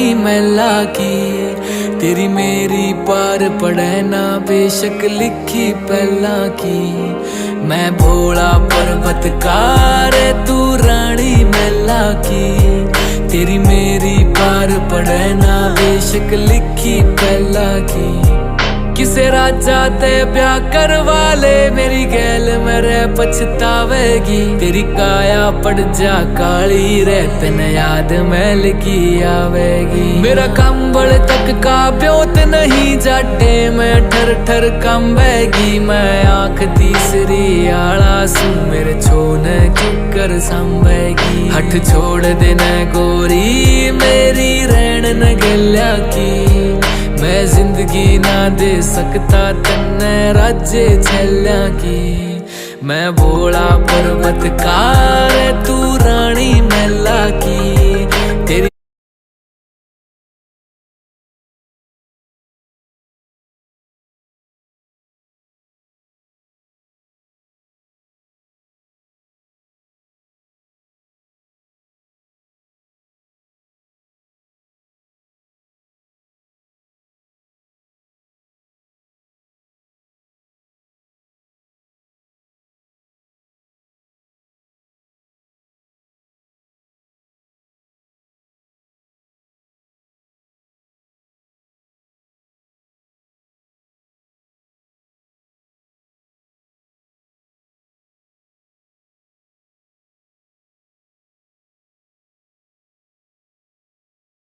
रानी मैला की। तेरी मेरी पार पड़े ना बेशक लिखी पहला की। मैं भोला पर्वतकार तू रानी मैला की। तेरी मेरी पार पड़े ना बेशक लिखी पहला की। किसे राजा ते ब्याह करवा ले मेरी गैल मेरे पछतावेगी। तेरी काया पड़ जा काली रे तन याद मैल की आवेगी। मेरा कंबल तक का ब्योत नहीं जाटे मैं ठर ठर कंबेगी। मैं आंख तीसरी आला सू मेरे छोन किकर संभेगी। हठ छोड़ देना गोरी मेरी रैन न गल्या की। मैं जिंदगी ना दे सकता तन्ने राज्य छल्या की। मैं भोला पर्वतकार तू रानी मैला की।